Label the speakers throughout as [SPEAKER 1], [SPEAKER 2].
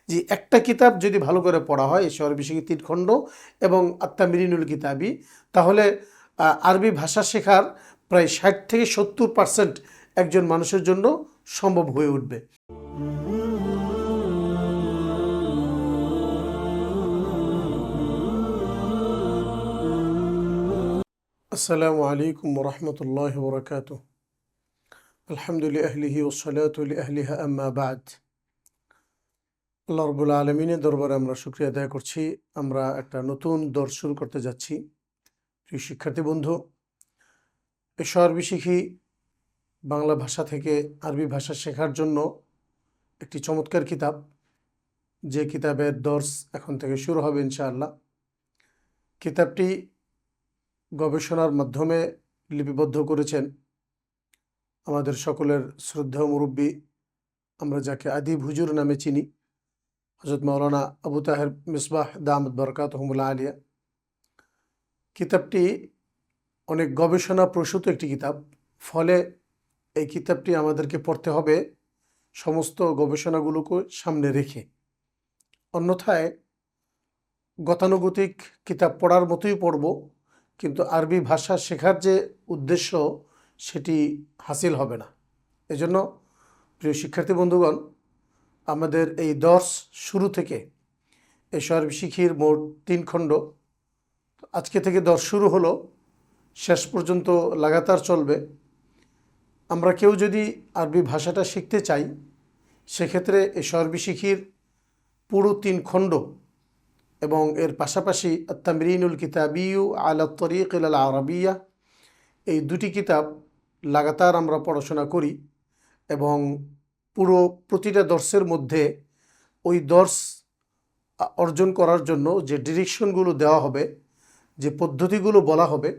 [SPEAKER 1] যে একটা কিতাব যদি ভালো করে পড়া হয়, এশার বিশিখী 3 খণ্ড এবং আত্তামিরিনুল কিতাবি, তাহলে আরবি ভাষা শেখার প্রায় 60 থেকে 70% একজন মানুষের জন্য সম্ভব হয়ে উঠবে। আসসালামু আলাইকুম ওয়া রাহমাতুল্লাহি ওয়া বারাকাতুহু। আলহামদুলিল্লাহি আহলিহি ওয়াস সালাতু লিআহলিহা আম্মা বা'দ। আল্লাহ রাব্বুল আলামিনের দরবারে আমরা শুকরিয়া আদায় করছি। আমরা একটা নতুন দর্স শুরু করতে যাচ্ছি। প্রিয় শিক্ষার্থী বন্ধু, এশার আরবি শিখি বাংলা ভাষা থেকে আরবি ভাষা শেখার জন্য একটি চমৎকার কিতাব, যে কিতাবের দর্স এখন থেকে শুরু হবে ইনশাআল্লাহ। কিতাবটি গবেষণার মাধ্যমে লিপিবদ্ধ করেছেন আমাদের সকলের শ্রদ্ধেয় মুরব্বী, আমরা যাকে আদিব হুজুর নামে চিনি, হযরত মাওলানা আবু তাহের মিসবাহ দামাত বারাকাতুহুমুল আলিয়া। কিতাবটি অনেক গবেষণা প্রসূত একটি কিতাব, ফলে এই কিতাবটি আমাদেরকে পড়তে হবে সমস্ত গবেষণাগুলোকে সামনে রেখে। অন্যথায় গতানুগতিক কিতাব পড়ার মতোই পড়ব, কিন্তু আরবি ভাষা শেখার যে উদ্দেশ্য সেটি হাসিল হবে না। এজন্য প্রিয় শিক্ষার্থী বন্ধুগণ, আমাদের এই দর্স শুরু থেকে এশার আরবি শিখির মোট 3 খণ্ড, আজকে থেকে দর্স শুরু হলো, শেষ পর্যন্ত লাগাতার চলবে। আমরা কেউ যদি আরবি ভাষাটা শিখতে চাই, সেক্ষেত্রে এশার আরবি শিখির পুরো 3 খণ্ড এবং এর পাশাপাশি আত-তামরিনুল কিতাবিয়্যু আলা তরিক আল আরাবিয়্যা, এই দুটি কিতাব লাগাতার আমরা পড়াশোনা করি এবং প্রতিটা দর্সের মধ্যে ওই দর্স অর্জন করার জন্য যে ডিরেকশনগুলো দেওয়া হবে, যে পদ্ধতিগুলো বলা হবে,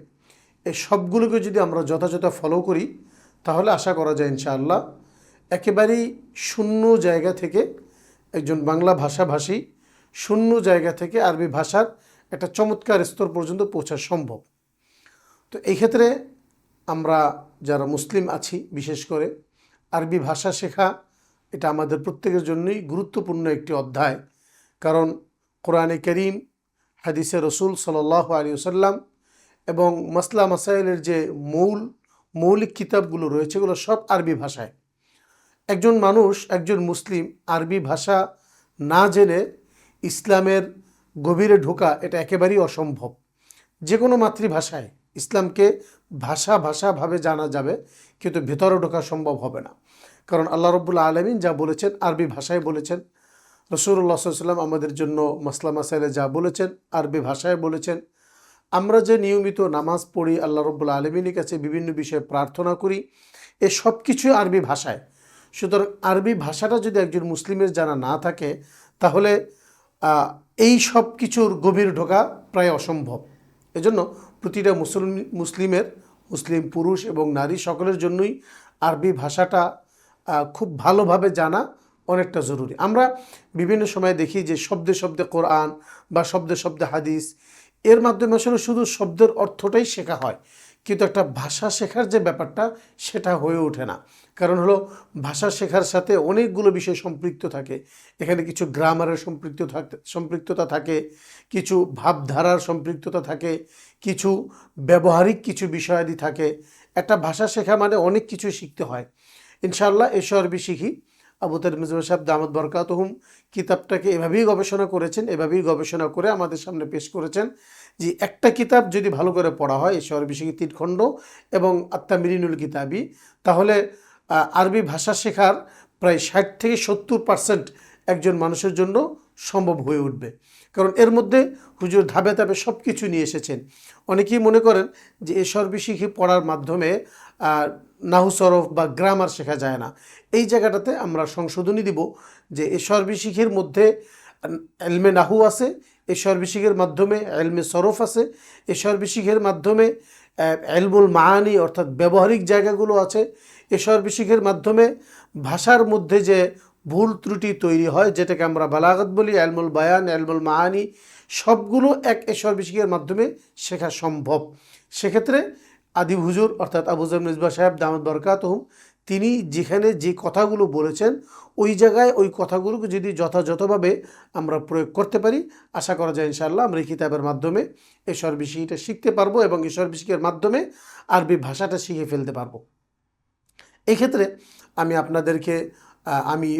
[SPEAKER 1] এই সবগুলোকে যদি আমরা যথাযথ ফলো করি, তাহলে আশা করা যায় ইনশাআল্লাহ একেবারেই শূন্য জায়গা থেকে একজন বাংলা ভাষাভাষী শূন্য জায়গা থেকে আরবি ভাষার একটা চমৎকার স্তর পর্যন্ত পৌঁছা সম্ভব। তো এই ক্ষেত্রে আমরা যারা মুসলিম আছি, বিশেষ করে আরবি ভাষা শেখা এটা আমাদের প্রত্যেকের জন্যই গুরুত্বপূর্ণ একটি অধ্যায়। কারণ কোরআনে কারীম, হাদিসে রসুল সাল্লাল্লাহু আলাইহি ওয়াসাল্লাম এবং মাসলা মাসাইলের যে মৌলিক কিতাবগুলো রয়েছে, এগুলো সব আরবি ভাষায়। একজন মানুষ, একজন মুসলিম আরবি ভাষা না জেনে ইসলামের গভীরে ঢোকা এটা একেবারেই অসম্ভব। যে কোনো মাতৃভাষায় ইসলামকে ভাষাভাবে জানা যাবে, কিন্তু ভেতরে ঢোকা সম্ভব হবে না। কারণ আল্লাহ রাব্বুল আলামিন যা বলেছেন আরবি ভাষায় বলেছেন, রাসূলুল্লাহ সাল্লাল্লাহু আলাইহি ওয়াসাল্লাম আমাদের জন্য মাসলা মাসাইলে যা বলেছেন আরবি ভাষায় বলেছেন। আমরা যে নিয়মিত নামাজ পড়ি, আল্লাহ রাব্বুল আলামিনের কাছে বিভিন্ন বিষয়ে প্রার্থনা করি, এ সব কিছুই আরবি ভাষায়। সুতরাং আরবি ভাষাটা যদি একজন মুসলিমের জানা না থাকে, তাহলে এই সব কিছুর গভীর ঢোকা প্রায় অসম্ভব। এজন্য প্রতিটা মুসলিম পুরুষ এবং নারী সকলের জন্যই আরবি ভাষাটা খুব ভালোভাবে জানা অনেকটা জরুরি। আমরা বিভিন্ন সময় দেখি যে শব্দে শব্দে কোরআন বা শব্দে শব্দে হাদিস, এর মাধ্যমে আসলে শুধু শব্দের অর্থটাই শেখা হয়, কিন্তু একটা ভাষা শেখার যে ব্যাপারটা সেটা হয়ে ওঠে না। কারণ হলো ভাষা শেখার সাথে অনেকগুলো বিষয় সম্পৃক্ত থাকে। এখানে কিছু গ্রামারের সম্পৃক্ততা থাকে, কিছু ভাবধারার সম্পৃক্ততা থাকে, কিছু ব্যবহারিক কিছু বিষয়াদি থাকে। একটা ভাষা শেখা মানে অনেক কিছু শিখতে হয়। ইনশাআল্লাহ এশার আরবি শিখি আবু তাহের মিসবাহ সাহেব দামাত বারাকাতুহুম কিতাবটাকে এভাবেই গবেষণা করেছেন, এভাবেই গবেষণা করে আমাদের সামনে পেশ করেছেন যে একটা কিতাব যদি ভালো করে পড়া হয়, এশার আরবি শিখি 3 খণ্ড এবং আত্তামিরিনুল কিতাবি, তাহলে আরবি ভাষা শেখার প্রায় 60 থেকে 70% একজন মানুষের জন্য সম্ভব হয়ে উঠবে। কারণ এর মধ্যে হুজুর ধাপে ধাপে সব কিছু নিয়ে এসেছেন। অনেকেই মনে করেন যে এশার আরবি শিখি পড়ার মাধ্যমে নাহু সরফ বা গ্রামার শেখা যায় না। এই জায়গাটাতে আমরা সংশোধনী দিব যে এশার আরবি শিখির মধ্যে ইলমে নাহু আছে, এশার আরবি শিখের মাধ্যমে ইলমে সরফ আছে, এশার আরবি শিখের মাধ্যমে ইলমুল মাআনি অর্থাৎ ব্যবহারিক জায়গাগুলো আছে, এশার আরবি শিখের মাধ্যমে ভাষার মধ্যে যে ভুল ত্রুটি তৈরি হয়, যেটাকে আমরা বালাগাত বলি, ইলমুল বায়ান, ইলমুল মাআনি, সবগুলো এক এশার আরবি শিখের মাধ্যমে শেখা সম্ভব। সেক্ষেত্রে আদিব হুজুর অর্থাৎ আবু তাহের মিসবাহ সাহেব দামাত বারাকাতুহুম তিনি যেখানে যে কথাগুলো বলেছেন ওই জায়গায় ওই কথাগুলোকে যদি যথাযথভাবে আমরা প্রয়োগ করতে পারি, আশা করা যায় ইনশাআল্লাহ আমরা এই কিতাবের মাধ্যমে এই সর্বশিক্ষিটা শিখতে পারবো এবং এই সর্বশিক্ষার মাধ্যমে আরবি ভাষাটা শিখে ফেলতে পারবো। এই ক্ষেত্রে আমি আপনাদেরকে আমি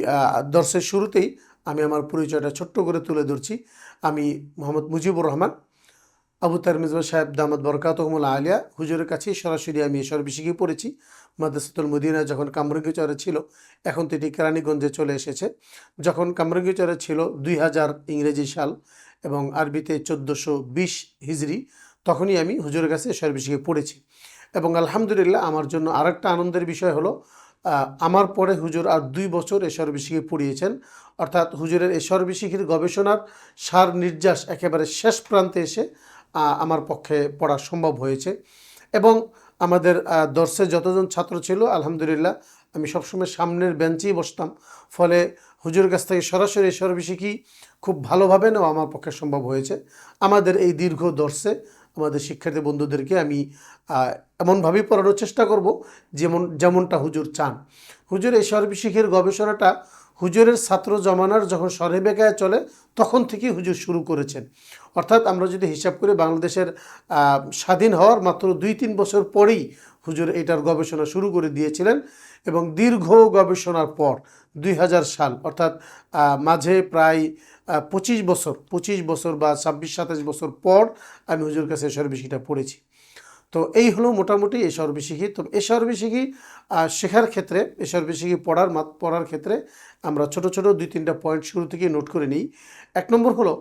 [SPEAKER 1] দর্সের শুরুতেই আমি আমার পরিচয়টা ছোট্ট করে তুলে ধরছি। আমি মোহাম্মদ মুজিবুর রহমান, আবু তাহের মিজবাহ সাহেব দামাত বরকাতুহুমুল আলিয়া হুজুরের কাছেই সরাসরি আমি এই সর্বশিক্ষি পড়েছি। মাদ্রাসাতুল মদিনা যখন কামরাঙ্গীচরে ছিল, এখন তো এটি কেরানীগঞ্জে চলে এসেছে। যখন কামরাঙ্গীচরে ছিল 2000 ইংরেজি সাল এবং আরবিতে 1420 হিজরি, তখনই আমি হুজুরের কাছে সর্বশিক্ষি পড়েছি। এবং আলহামদুলিল্লাহ আমার জন্য আরেকটা আনন্দের বিষয় হলো আমার পরে হুজুর আর 2 বছর এই সর্বশিক্ষি পড়িয়েছেন। অর্থাৎ হুজুরের এই সর্বশিক্ষির গবেষণার সার নির্যাস একেবারে শেষ প্রান্তে এসে আমার পক্ষে পড়া সম্ভব হয়েছে। এবং আমাদের দর্শে যতজন ছাত্র ছিল আলহামদুলিল্লাহ আমি সবসময় সামনের বেঞ্চেই বসতাম, ফলে হুজুরের কাছ থেকে সরাসরি এই সর্বশিক্ষি খুব ভালোভাবে নেওয়া আমার পক্ষে সম্ভব হয়েছে। আমাদের এই দীর্ঘ দর্শে আমাদের শিক্ষার্থী বন্ধুদেরকে আমি এমনভাবেই পড়ানোর চেষ্টা করব যেমনটা হুজুর চান। হুজুর এই সর্বশিক্ষির গবেষণাটা হুজুরের ছাত্র জমানার যখন শরহে বেকায় চলে তখন থেকেই হুজুর শুরু করেছেন। অর্থাৎ আমরা যদি হিসাব করি বাংলাদেশের স্বাধীন হওয়ার মাত্র 2-3 বছর পরেই হুজুর এটার গবেষণা শুরু করে দিয়েছিলেন এবং দীর্ঘ গবেষণার পর 2000 সাল অর্থাৎ মাঝে প্রায় 25 বছর বা 26-27 বছর পর আমি হুজুর কাছে সর্বশিক্ষিটা পড়েছি। তো এই হলো মোটামুটি এই সর্বশিক্ষি। তো এই সর্বশিক্ষি শেখার ক্ষেত্রে এই সর্বশিক্ষি পড়ার ক্ষেত্রে আমরা ছোট ছোট 2-3টা পয়েন্ট শুরু থেকে নোট করে নিই। 1 নম্বর হলো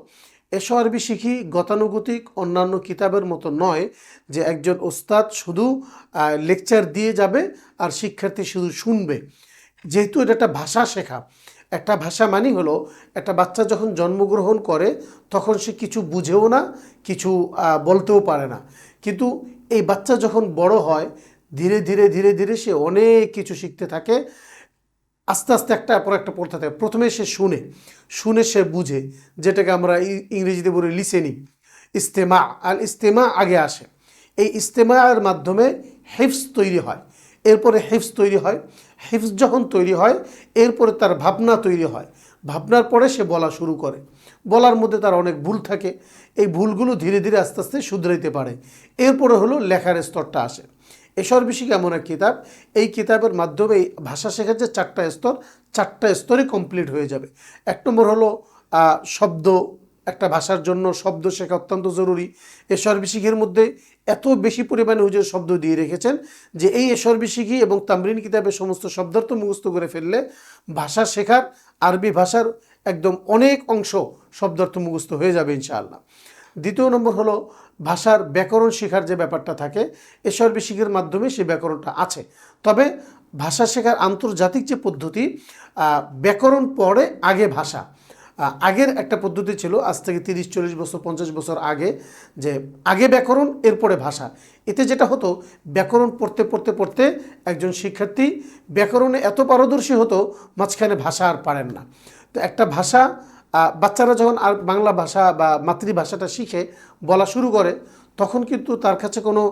[SPEAKER 1] এই সর্বশিক্ষি গতানুগতিক অন্যান্য কিতাবের মতো নয় যে একজন ওস্তাদ শুধু লেকচার দিয়ে যাবে আর শিক্ষার্থী শুধু শুনবে। যেহেতু এটা একটা ভাষা শেখা, একটা ভাষা মানে হলো একটা বাচ্চা যখন জন্মগ্রহণ করে তখন সে কিছু বুঝেও না, কিছু বলতেও পারে না, কিন্তু এই বাচ্চা যখন বড় হয় ধীরে ধীরে ধীরে ধীরে সে অনেক কিছু শিখতে থাকে। আস্তে আস্তে একটার পর একটা পড়তে থাকে। প্রথমে সে শুনে সে বুঝে, যেটাকে আমরা ইংরেজিতে বলি লিসেনিং, ইস্তেমা। আর ইস্তেমা আগে আসে। এই ইস্তেমার মাধ্যমে হিফজ তৈরি হয়, এরপরে হিফজ তৈরি হয়। হিফজ যখন তৈরি হয় এরপরে তার ভাবনা তৈরি হয়, ভাবনার পরে সে বলা শুরু করে। বলার মধ্যে তার অনেক ভুল থাকে, এই ভুলগুলো ধীরে ধীরে আস্তে আস্তে শুধরাইতে পারে। এরপরে হলো লেখার স্তরটা আসে। এই সর্বশিক্ষি এমন এক কিতাব, এই কিতাবের মাধ্যমে ভাষা শেখার যে 4টা স্তর, 4টা স্তরই কমপ্লিট হয়ে যাবে। 1 নম্বর হলো শব্দ। একটা ভাষার জন্য শব্দ শেখা অত্যন্ত জরুরি। এই সর্বশিক্ষির মধ্যে এত বেশি পরিমাণে হুজুর শব্দ দিয়ে রেখেছেন যে এই সর্বশিক্ষি এবং তামরিন কিতাবের সমস্ত শব্দার্থ মুখস্থ করে ফেললে ভাষা শেখার, আরবি ভাষার একদম অনেক অংশ শব্দার্থ মুখস্থ হয়ে যাবে ইনশাআল্লাহ। 2 নম্বর হলো ভাষার ব্যাকরণ শেখার যে ব্যাপারটা থাকে, এই সর্বশিক্ষির মাধ্যমে সেই ব্যাকরণটা আছে। তবে ভাষা শেখার আন্তর্জাতিক যে পদ্ধতি, ব্যাকরণ পরে আগে ভাষা। আগের একটা পদ্ধতি ছিল আজ থেকে 30-40 বছর 50 বছর আগে, যে আগে ব্যাকরণ এরপরে ভাষা। এতে যেটা হতো, ব্যাকরণ পড়তে পড়তে পড়তে একজন শিক্ষার্থী ব্যাকরণে এত পারদর্শী হতো মাঝখানে ভাষা আর পারেন না। তো একটা ভাষা বাচ্চারা যখন আর বাংলা ভাষা বা মাতৃভাষাটা শিখে বলা শুরু করে তখন কিন্তু তার কাছে কোনো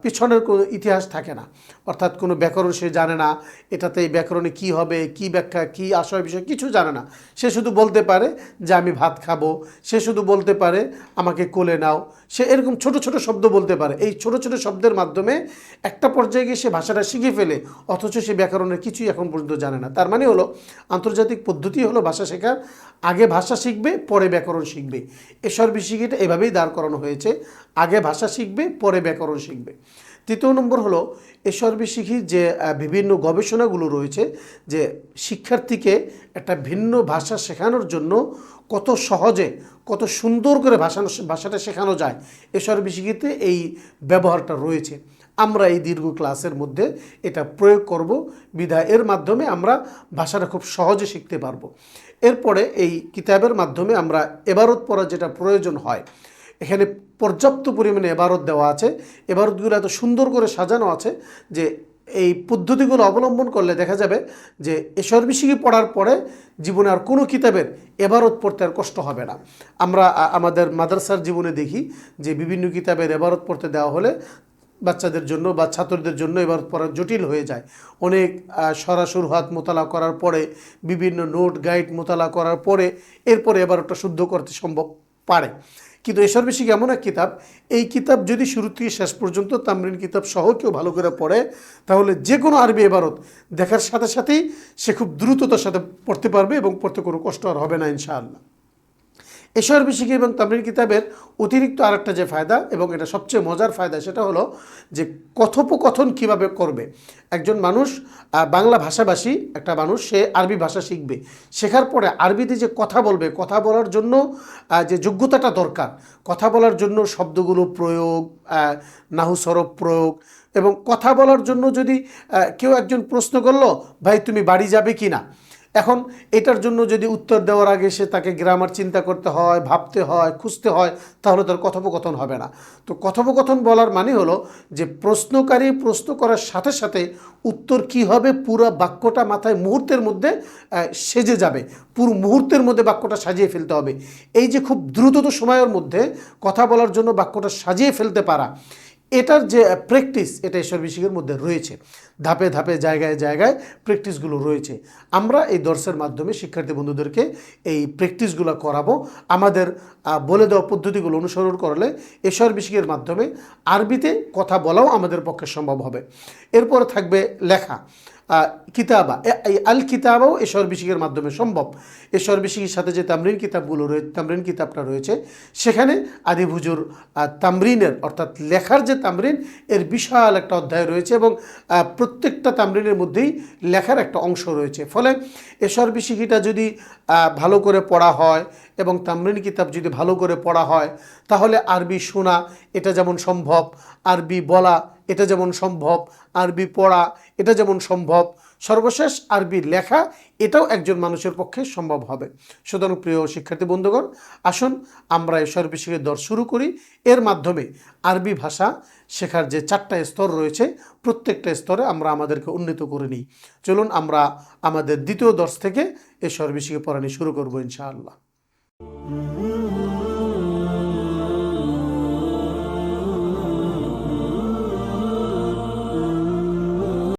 [SPEAKER 1] পিছনের কোনো ইতিহাস থাকে না, অর্থাৎ কোনো ব্যাকরণ সে জানে না, এটাতে এই ব্যাকরণে কী হবে, কী ব্যাখ্যা, কী আশয় বিষয় কিছু জানে না। সে শুধু বলতে পারে যে আমি ভাত খাবো, সে শুধু বলতে পারে আমাকে কোলে নাও, সে এরকম ছোট ছোট শব্দ বলতে পারে। এই ছোট ছোট শব্দের মাধ্যমে একটা পর্যায়ে গিয়ে সে ভাষাটা শিখে ফেলে, অথচ সে ব্যাকরণের কিছুই এখন পর্যন্ত জানে না। তার মানে হলো আন্তর্জাতিক পদ্ধতি হলো ভাষা শেখার, আগে ভাষা শিখবে পরে ব্যাকরণ শিখবে। এই সর্বশিক্ষিটা এভাবেই দাঁড় করানো হয়েছে, আগে ভাষা শিখবে পরে ব্যাকরণ শিখবে। 3 নম্বর হলো এই সর্বশিক্ষির যে বিভিন্ন গবেষণাগুলো রয়েছে, যে শিক্ষার্থীকে একটা ভিন্ন ভাষা শেখানোর জন্য কত সহজে কত সুন্দর করে ভাষাটা শেখানো যায়, এই সর্বশিক্ষিতে এই ব্যবহারটা রয়েছে। আমরা এই দীর্ঘ ক্লাসের মধ্যে এটা প্রয়োগ করব, বিধায় এর মাধ্যমে আমরা ভাষাটা খুব সহজে শিখতে পারবো। এরপরে এই কিতাবের মাধ্যমে আমরা এবারত পড়ার যেটা প্রয়োজন হয়, এখানে পর্যাপ্ত পরিমাণে এবারত দেওয়া আছে। এবারতগুলো এত সুন্দর করে সাজানো আছে যে এই পদ্ধতিগুলো অবলম্বন করলে দেখা যাবে যে এই সর্বশিক্ষি পড়ার পরে জীবনে আর কোনো কিতাবের এবারত পড়তে আর কষ্ট হবে না। আমরা আমাদের মাদ্রাসার জীবনে দেখি যে বিভিন্ন কিতাবের এবারত পড়তে দেওয়া হলে বাচ্চাদের জন্য বা ছাত্রদের জন্য এবার পড়া জটিল হয়ে যায়। অনেক সরাসরি হাত মোতালা করার পরে, বিভিন্ন নোট গাইড মোতালা করার পরে এরপরে এবার ওটা শুদ্ধ করতে সম্ভব পারে। কিন্তু এসর বিশিক এমন এক কিতাব, এই কিতাব যদি শুরু থেকে শেষ পর্যন্ত তামরিন কিতাব সহ কেউ ভালো করে পড়ে, তাহলে যে কোনো আরবি এবারত দেখার সাথে সাথেই সে খুব দ্রুততার সাথে পড়তে পারবে এবং পড়তে কোনো কষ্ট আর হবে না ইনশাআল্লাহ। এসর বিশিক এবং তামরিন কিতাবের অতিরিক্ত আরেকটা যে ফায়দা, এবং এটা সবচেয়ে মজার ফায়দা, সেটা হলো যে কথোপকথন কিভাবে করবে। একজন মানুষ, বাংলা ভাষাভাষী একটা মানুষ, সে আরবি ভাষা শিখবে, শেখার পরে আরবিতে যে কথা বলবে, কথা বলার জন্য যে যোগ্যতাটা দরকার, কথা বলার জন্য শব্দগুলো প্রয়োগ, নাহু সরফ প্রয়োগ, এবং কথা বলার জন্য যদি কেউ একজন প্রশ্ন করলো, ভাই তুমি বাড়ি যাবে কি না, এখন এটার জন্য যদি উত্তর দেওয়ার আগে সে তাকে গ্রামার চিন্তা করতে হয়, ভাবতে হয়, খুঁজতে হয়, তাহলে তার কথোপকথন হবে না। তো কথোপকথন বলার মানে হলো যে প্রশ্নকারী প্রশ্ন করার সাথে সাথে উত্তর কি হবে, পুরো বাক্যটা মাথায় মুহূর্তের মধ্যে সেজে যাবে, পুরো মুহূর্তের মধ্যে বাক্যটা সাজিয়ে ফেলতে হবে। এই যে খুব দ্রুত সময়ের মধ্যে কথা বলার জন্য বাক্যটা সাজিয়ে ফেলতে পারা, এটার যে প্র্যাকটিস, এটা এসর বিশিকের মধ্যে রয়েছে। ধাপে ধাপে জায়গায় জায়গায় প্র্যাকটিসগুলো রয়েছে। আমরা এই দর্সের মাধ্যমে শিক্ষার্থী বন্ধুদেরকে এই প্র্যাকটিসগুলো করাবো। আমাদের বলে দেওয়া পদ্ধতিগুলো অনুসরণ করলে এসর বিশিকের মাধ্যমে আরবিতে কথা বলাও আমাদের পক্ষে সম্ভব হবে। এরপরে থাকবে লেখা, কিতাবা, এই আল কিতাবাও এসর বিশিকের মাধ্যমে সম্ভব। এসর বিশিকের সাথে যে তামরিন কিতাবগুলো রয়েছে, তামরিন কিতাবটা রয়েছে, সেখানে আদিব হুজুর তামরিনের অর্থাৎ লেখার যে তামরিন, এর বিশাল একটা অধ্যায় রয়েছে, এবং প্রত্যেকটা তামরিনের মধ্যেই লেখার একটা অংশ রয়েছে। ফলে এসর বিশিকিটা যদি ভালো করে পড়া হয় এবং তামরিন কিতাব যদি ভালো করে পড়া হয়, তাহলে আরবি শোনা এটা যেমন সম্ভব, আরবি বলা এটা যেমন সম্ভব, আরবি পড়া এটা যেমন সম্ভব, সর্বশেষ আরবি লেখা এটাও একজন মানুষের পক্ষে সম্ভব হবে। সুতরাং প্রিয় শিক্ষার্থী বন্ধুগণ, আসুন আমরা এসর বিশিকের দর্স শুরু করি। এর মাধ্যমে আরবি ভাষা শেখার যে 4টা স্তর রয়েছে, প্রত্যেকটা স্তরে আমরা আমাদেরকে উন্নীত করে নিই। চলুন আমরা আমাদের দ্বিতীয় দর্স থেকে এসর বিশিকে পড়ানি শুরু করবো ইনশাআল্লাহ।